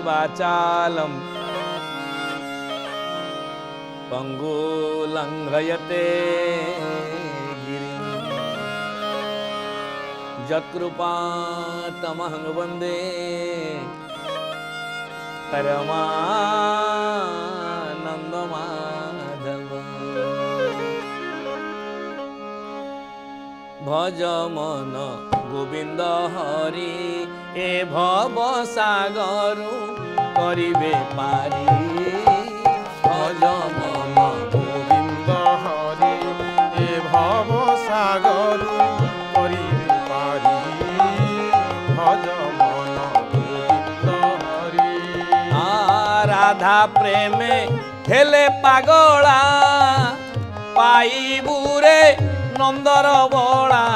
वाचालं पंगुलंघयते गिरिं यत्कृपातमहं वन्दे परमानन्दमाधवम्। भज मन गोविंद हरि ए भव सागरु करिबे पारी। भज मन गोविंद हरि ए भव सागरु करिबे पारी। भज मन गोविंद हरि। राधा प्रेमे हेले पागला पाइबुरे नंदर बड़ा।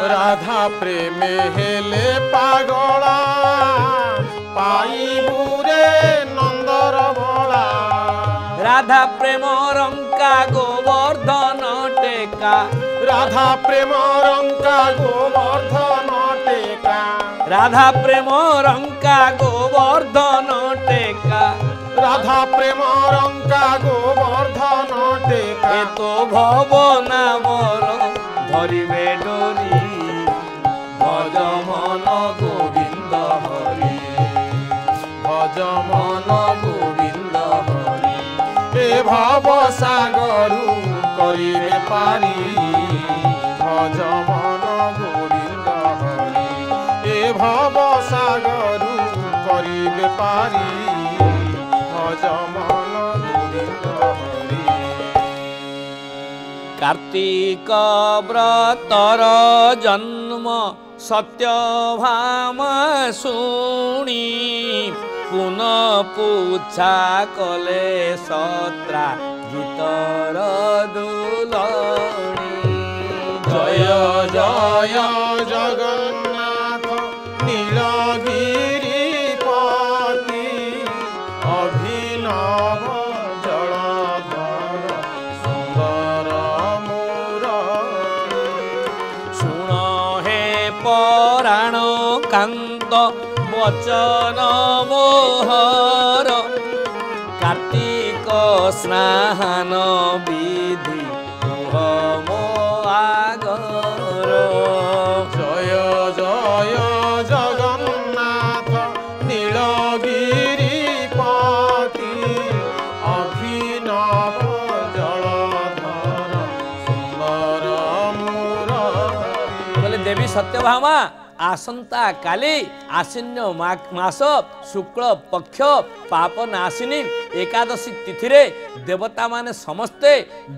राधा प्रेमे हेले पागला पाइबुरे नंदर बड़ा। राधा प्रेम रंका गोवर्धन टेका। राधा प्रेम रंका गोवर्धन टेका। राधा प्रेम रंका गोवर्धन टेका। राधा प्रेम रंका गोवर्धन टेका। ए तो भवना मोर धरिबे डोरी। भज मन गोविंद हरि। भज मन गोविंद हरि ए भव सागरु करिबे पारी। भज मन गोविंद हरि ए भव सागरु करिबे पारी। भज मन गोविंद हरि। कार्तिक व्रतर जन्म सत्यभामा शुणी। पुनः पूछा कले सत्रा गीतर दुलणी। जय जय जगन्नाथ नीलगिरिपति। अभिनव जलधर सुंदर मूरति। शुण हे पराण कांत वचन मोहर। कार्तिक स्नान विधि मो आगर। जय जय जगन्नाथ नीलगिरिपति। अभिनव जलधर सुंदर मूरति। बोले देवी सत्यभामा आसंता काली आश्विन मास शुक्ल पक्ष पाप नाशिनी एकादशी तिथि रे देवता माने समस्ते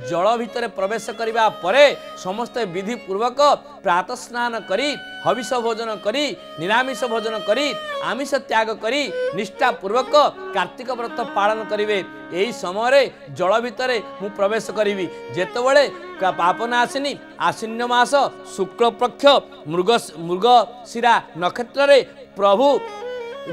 जल भितर प्रवेश करबा परे समस्ते विधि पूर्वक प्रातः स्नान करी हविष भोजन करी निरामिष भोजन करी आमिष त्याग करी निष्ठा पूर्वक कार्तिक व्रत पालन करिवे। यही समय जल भितर मु प्रवेश करी जेतबले पापनाशिनी आश्विन मास शुक्ल पक्ष मृगशिरा नक्षत्र रे प्रभु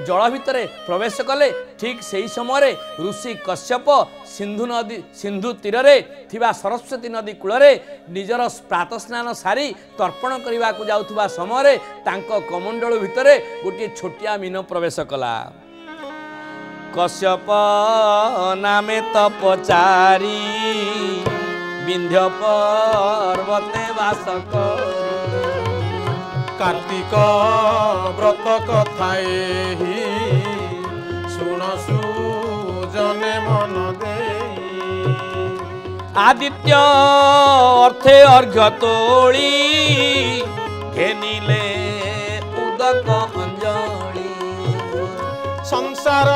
जल भितर प्रवेश कले। ठीक सही समय ऋषि कश्यप सिंधु तीर रे थिबा सरस्वती नदी कूल रे निजर प्रातः स्नान सारी तर्पण करने को जाउथुबा समय तांको कमंडल भितर गोटे छोटिया मीन प्रवेश कला। कश्यप नामे तपचारी विंध्य पर्वते वास करी। कार्तिक व्रत कथाएहि शुणसु जने मन दे। आदित्य अर्थे अर्घ्य तोली घेनिले उदक अंजली। संसार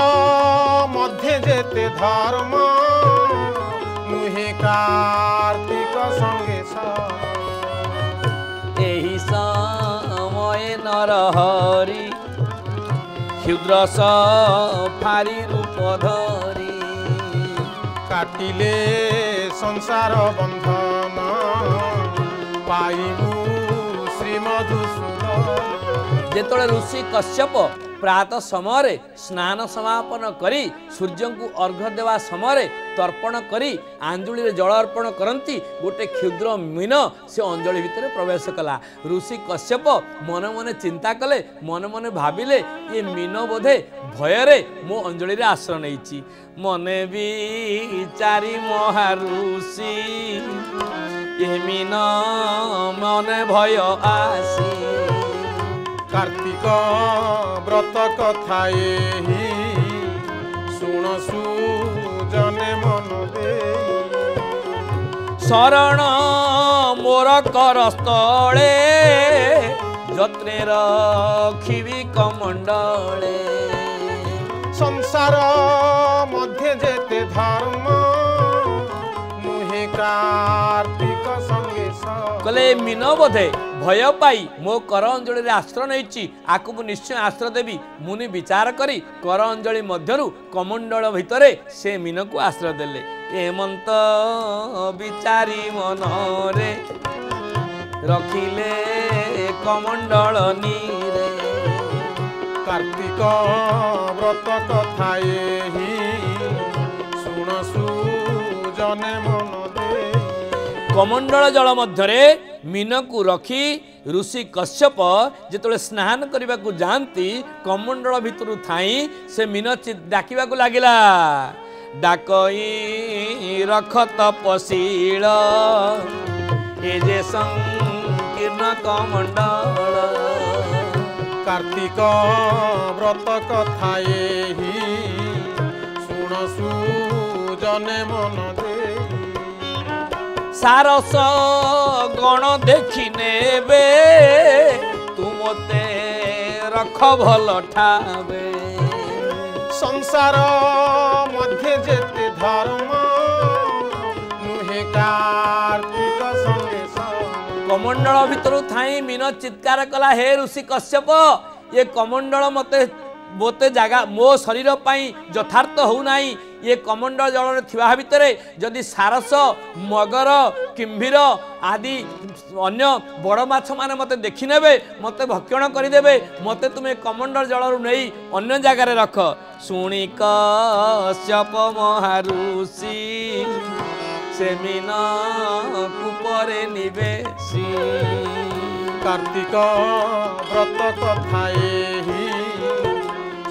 मध्य जेते धर्म नुहे कार्तिक संगे एही समय नरहरि क्षुद्र फारी रूप धरी। काटिले संसार बंधन पाइबु श्री मधुसूदन। जेतोले ऋषि कश्यप प्रात समय स्नान समापन करी सूर्य को अर्घ देवा समय तर्पण करी आंजुली रे जल अर्पण करती गोटे क्षुद्र मीन से अंजलि भितर प्रवेश कला। ऋषि कश्यप मन मन चिंता कले मन मन भाविले ये मीन बोधे भୟରେ मो अंजलि रे आश्रय नहीं मने भी चारि महाऋषि ये मीन मने भय आसी। कार्तिक व्रत कथा एही शुण सुजने मन दे शरण मोर करस्थले जत्रे रखिबी कमंडले। संसार मध्य जेते धर्म मुहे कार्तिक संगे कले मीन बोधे भय पाई मो कर अंजलि रे आश्रय नहीं आकु मु निश्चय आश्रय देवी मुनि विचार करी कर अंजलि मध्यरु कमंडल भितरे से मीन को आश्रय देले। एमंत विचारी मन रे रखिले कमंडल नीरे। कार्तिक व्रत कथा एही शुण सुजने मन दे। कमंडल जल मध्यरे मीन को रखी ऋषि कश्यप जिते स्नान करने को जाती कमंडल भितर थाई से मीन डाकिबा को लागिला डाकई रख तपशील ए जे संकीर्ण कमंडल। कार्तिक व्रत कथा एही शुण सुजने मन दे। सारस गण देखी नेबे तुमते रख भल ठावे। संसार मध्य जेते धर्म नुहे कार्तिक संगे कमंडल भितर थाई मीन चित्कार कला हे ऋषि कश्यप ये कमंडल मते बोते जगह मो शरीर पाई यथार्थ हो नाई। ये कमंडल जल थिबा भितरे जदि सारस मगर किंभीर आदि अन्य बड़ माछ माने मते देखि नेबे मते भक्षण करिदेबे मते तुमे कमंडल जल नहीं अन्य जगार रख। शुणी कश्यप महाऋषि से मीन कुपरे निवेशी। कार्तिक व्रत कथा एही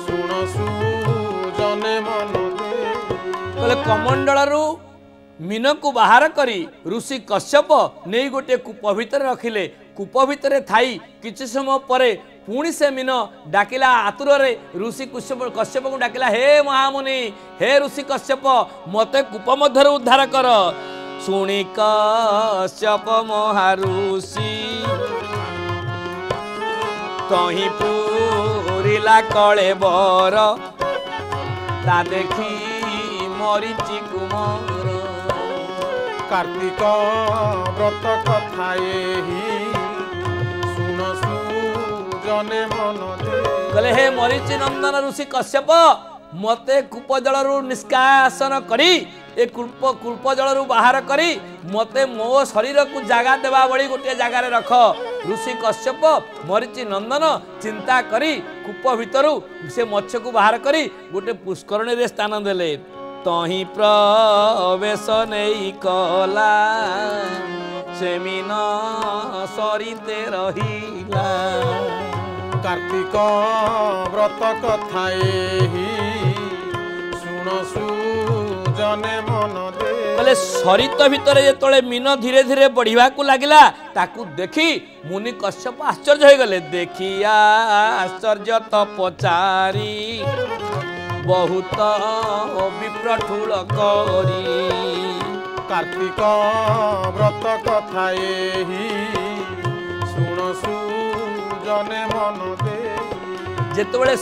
शुण सुजने मन दे। कहले कमंडल मीन को बाहर करी ऋषि कश्यप नहीं गोटे कूप भितर रखिले। कूप भितर थाई किछि समय परे पुणी से मीन डाकिला आतुर ऋषि कश्यप को डाकिला हे महामुनि हे ऋषि कश्यप मते कूप मध्य उद्धार कर। शुणी कश्यप महाऋषि तही पूरिला कले बर ता देखी मरीचि कुमार। कार्तिक व्रत कथा एही शुण सुजने मन दे। कहले हे मरीचि नंदन ऋषि कश्यप मते कूप जल निष्कासन करी ए कूप जल बाहर करी मते मो शरीर को जगह देवा बड़ी गोटे जगार रख। ऋषि कश्यप मरीचि नंदन चिंता करी कूप भितरु से मत्स्य को बाहर करी गोटे पुष्करणी रे स्थान देले। तही प्रवेश नहीं कला से मीन सरिते रहिला। कार्तिक व्रत कथा एही शुण सुजने मन दे। कहले सरित भितर जेतले मीन धीरे धीरे बढ़िया को लगिला ताकू देखी मुनि कश्यप आश्चर्य हो गले। देखिया आश्चर्य तपचारी बहुत विप्रठुल करी। कार्तिक व्रत कथा एही शुण सुजने मन दे। जेतबेले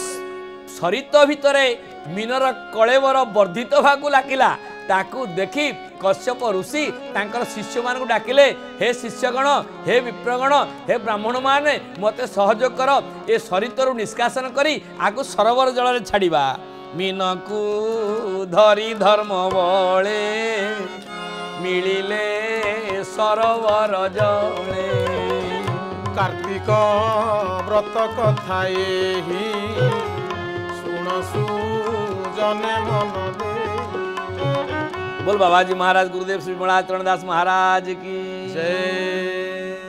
सरित भितरे मीनर कलेवर वर्धित भागू लागिला ताकू देखी कश्यप ऋषि तांकर शिष्य मान को डाकिले हे शिष्यगण हे विप्रगण हे ब्राह्मण माने मते सहयोग कर ए सरितरु निष्कासन करी आगु सरोवर जल छाड़िबा। मीन को धरी धर्म बळे मिलिले सरोवर जले। कार्तिक व्रत कथा एही सुजने मन दे। बोल बाबाजी महाराज गुरुदेव श्री विमला चरण दास महाराज की जय।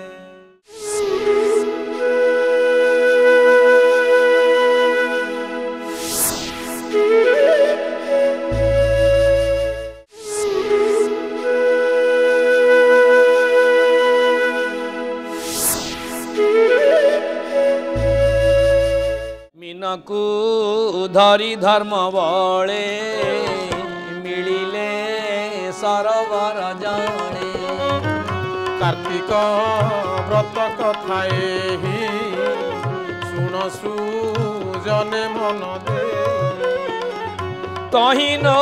मीनकु धरी धर्म बळे मिलिले सरोवर जणे। कार्तिक व्रत कथा एही सुन सुजने मन दे। तही नो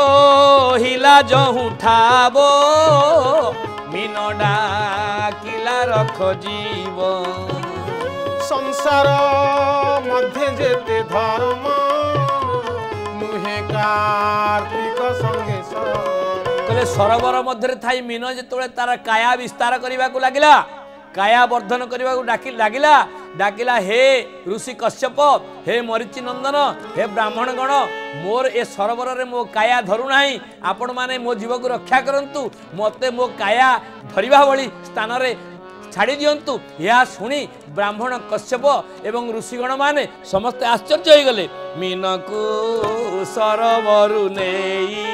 हिला जहु ठाबो मीन डाकिला रख जीव। संसार मध्य जेते धर्म नुहे कार्तिक संगे कहले सरोवर मध्य थाई मीन जेतोळे तार काया विस्तार करने को लगिला, काया वर्धन करने को लगिला डाकिला हे ऋषि कश्यप, हे मरीचि नंदन, हे ब्राह्मण गण, मोर ए सरोवर रे मो काया धरु नाही, आपण माने मो जीव को रक्षा करंतु, मते मो काया धरिबा भली स्थान रे छाड़ी दियंतु। यह शुणी ब्राह्मण कश्यप एवं ऋषिगण माने समस्ते आश्चर्य हो गले। मीनकु सरोवरु नेई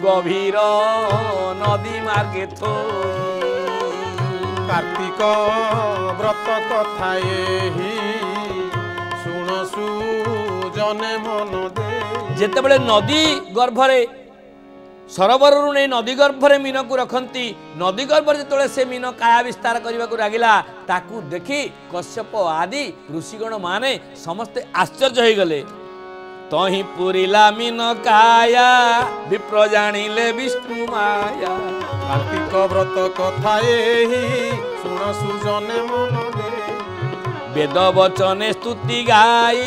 गभीर नदी मार्गे थोई। कार्तिक व्रत कथा एही सुन सुजने मन दे। जेतेबेले नदी गर्भरे सरोवर नहीं नदी गर्भरे मीन को रखती, नदी गर्भ जो से मीन काया विस्तार करने को लगिला ताकू देखी कश्यप आदि ऋषिगण माने समस्ते आश्चर्य हो गले। तही पुरिला मीन काया विप्र जानिले विष्णु माया। कार्तिक व्रत कथा एही सुन सुजने मन दे। वेद वचने स्तुति गाई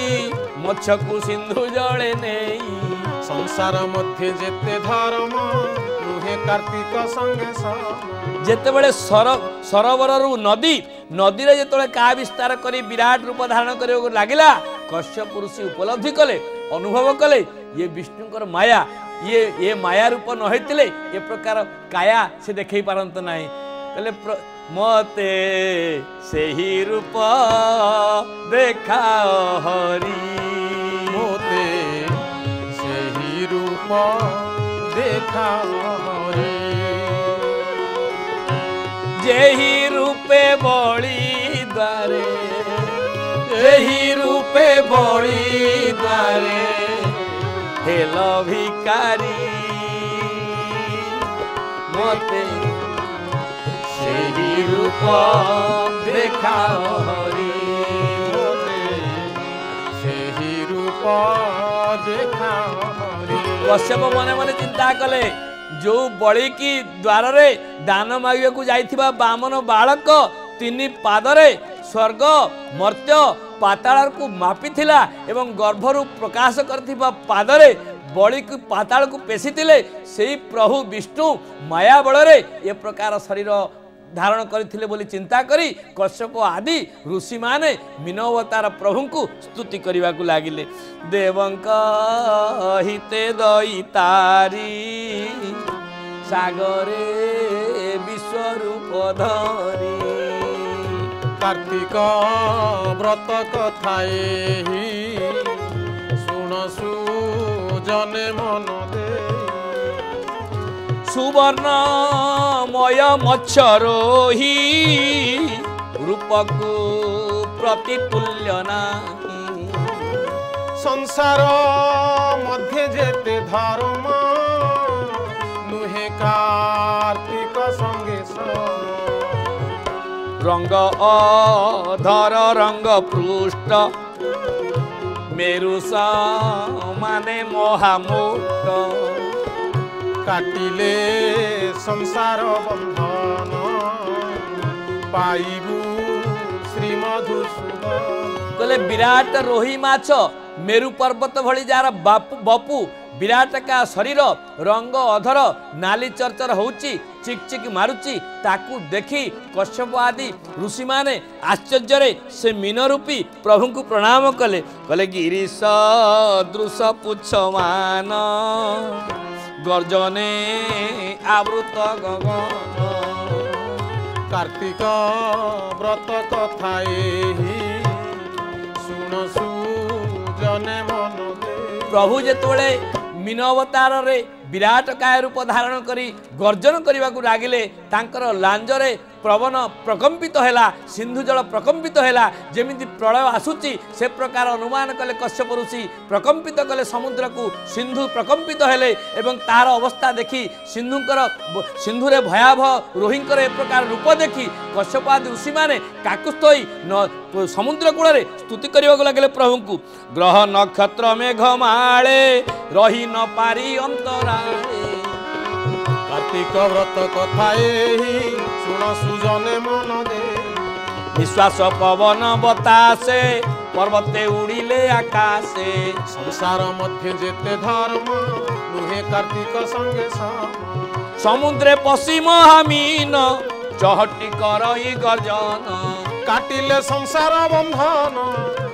मच्छकु सिंधु जले नहीं। संसार मध्य जेते धर्म नुहे कार्तिक संगे सम। जेतेबेले सरोवर नदी नदी रे जेतेबेले का विस्तार करी विराट रूप धारण करने को लगिला कश्यप ऋषि उपलब्धि कले, अनुभव कले ये विष्णुकर माया, ये माया रूप न होइतिले ए प्रकार काया से देखै पारंत नाही। कहले मते सेही रूप देखा हरि। मोते सेही रूप देखा हरि। जेही रूपे बळी द्वारे, जेही रूपे बळी द्वारे हेल भिकारी। मते सेही रूप देखा हरि। मोते सेही रूप देखा हरि। कश्यप मने मने चिंता कले जो बळी की द्वार रे दान मागिया को जाइथिबा बामन बालक तीन पादरे स्वर्ग मर्त्य पाताल को मापिथिला एवं गर्भरु प्रकाश करथिबा पादरे बळी को पाताल को पेसिथिले। सेही प्रभु विष्णु माया बଳରେ ए प्रकार शरीर धारण करथिले बोली चिंता करी कश्यप आदि ऋषि माने मीन अवतार प्रभु को स्तुति करने को लगिले। देवंक हिते दैतारी सागरे विश्वरूप धरी। कार्तिक व्रत कथा एही सुन सुजने मन दे। सुवर्णमय मच्छरोही रूपको प्रतितुल्य नाही। संसार मध्य जेते धर्म नुहे कार्तिक संगे रंग अधर रंग पृष्ठ मेरुसा माने महामोट। काटिले संसार बंधन पाइबू श्री मधुसूदन। कहले विराट रोही माछ मेरु पर्वत भली जार बपु ବିରାଟକା ଶରୀର ରଙ୍ଗ ଅଧର ନାଲି ଚର୍ଚର ହେଉଛି ଚିକ୍ ଚିକ୍ ମାରୁଛି ତାକୁ ଦେଖି କଶ୍ୟପ ଆଦି ଋଷିମାନେ ଆଶ୍ଚର୍ଯ୍ୟରେ ସେ ମୀନ ରୂପୀ ପ୍ରଭୁଙ୍କୁ ପ୍ରଣାମ କଲେ କହିଲେ ଗିରିଶ ଦୃଶ ପୁଚ୍ଛମାନ ଗର୍ଜନେ ଆବୃତ ଗଗନ कार्तिक व्रत कथा एही सुन सुजने मन दे। प्रभु जेतोले मीन अवतार रे विराट काय रूप धारण करी गर्जन करने को लागिले तांकर लांजरे प्रवन प्रकंपित हैला सिंधु जल प्रकंपित हैला जेमिति प्रलय आसुची से प्रकार अनुमान कले कश्यप ऋषि प्रकंपित कले समुद्र को सिंधु प्रकंपित हेले एवं तार अवस्था देखी सिंधुरे भयावह रोहिंकर ए प्रकार रूप देखी कश्यप आदि ऋषि माने काकुस्थ होई समुद्र कूल स्तुति करने लगे प्रभु को ग्रह नक्षत्र मेघ माले रही न पारी अंतराले कार्तिक व्रत कथा एही सुन सुजने मन दे। निश्वास पवन बतासे पर्वते उड़िले आकाशे संसार मध्य जेते धर्म नुहे कार्तिक संगे समुद्रे पशी महामीन चहटी करई गर्जन काटिले संसार बंधन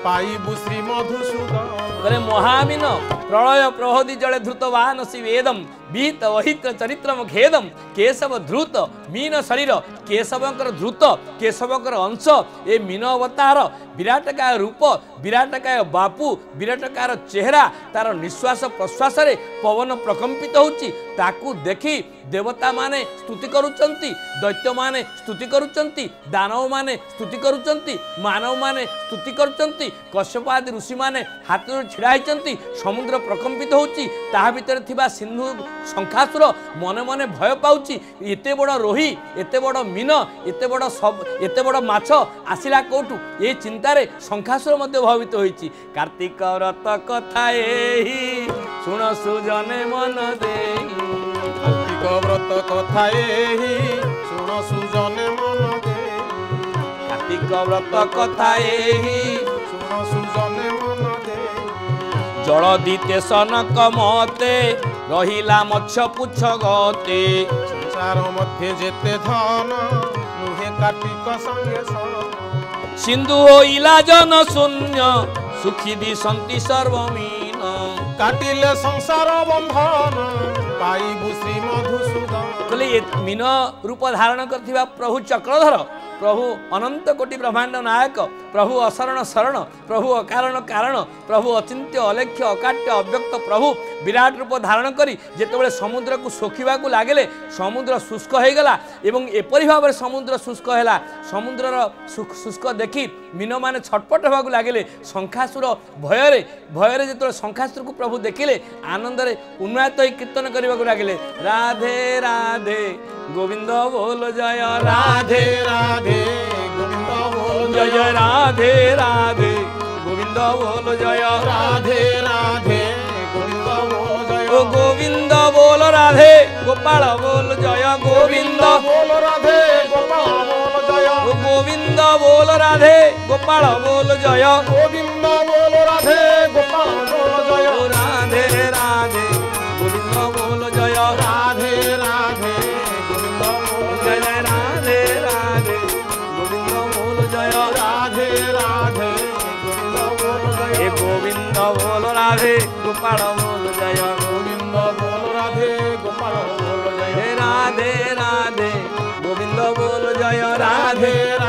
पाइबु श्री मधुसूदन महामीन प्रलय प्रहोदि जले धृतवान शिवेदम बीत वहित चरित्रम खेदम केशव धृत मीन शरीर केशवंकर धृत केशवंकर अंश ए मीन अवतार विराटकाय रूप विराटकाय बापू विराटकायर चेहरा तार निश्वास प्रश्वास रे पवन प्रकंपित होची ताकू देखी देवता माने स्तुति करुचंती दैत्य माने स्तुति करुचंती दानव माने स्तुति करुचंती मानव माने स्तुति करुचंती कश्यप आदि ऋषि माने हाथ छिड़ा होइचंती समुद्र प्रकंपित होची ताहा भितर थिबा सिंधु शंखासुर मने मने भय पाउची एते बड़ रोही एते बड़ मीन एते बड़ माछ आसिला कोठू ए चिंता रे शंखासुर मध्य भवित होइची कार्तिक व्रत कथा एही सुन सुजने मन देई कार्तिक व्रत कथा एही सुन सुजने मन दे। कार्तिक व्रत कथा एही सुन सुजने मन दे। जल दीते सनक मते रहिला मत्स्य पुच्छ गते संसार मध्य जेते धन नुहे कार्तिक संगे सिंधु होइला जन शून्य सुखी दिसंती सर्वमीन काटिले संसार बंधन पाइबु श्री मधुसूदन कहले मीन रूप धारण करथिबा प्रभु चक्रधर प्रभु अनंत कोटि ब्रह्मांड नायक प्रभु अशरण शरण प्रभु अकारण कारण प्रभु अचिंत्य अलेख्य अकाट्य अव्यक्त प्रभु विराट रूप धारण करी जेतेबेले समुद्र को सोखिबा को लागले समुद्र शुष्क हो गला एवं एपरि भाव समुद्र शुष्क हैला समुद्रर शुष्क देखी मीन माने छटपट होगा को लागले शंखासुर भयरे जेतेबेले शंखासुर को प्रभु देखिले आनंद रे उन्मादित होई कीर्तन करबा को लागले राधे राधे गोविंद बोल जय राधे राधे गोविंद बोल जय राधे राधे गोविंद बोल जय राधे राधे गोविंद बोल जय ओ गोविंद बोल राधे गोपाल बोल जय गोविंद बोल राधे गोपाल बोल जय गोविंद बोल राधे गोपाल बोल जय गोविंद बोल राधे गोपाल बोल जय राधे राधे गोविंद बोल जय राधे राधे गोविंद बोल जय राधे राधे गोविंद बोल जय राधे राधे गोविंद बोल जय गोविंद बोल राधे गोपाल बोल जय गोविंद बोल राधे गोपाल बोल जय राधे राधे गोविंद बोल जय राधे राधे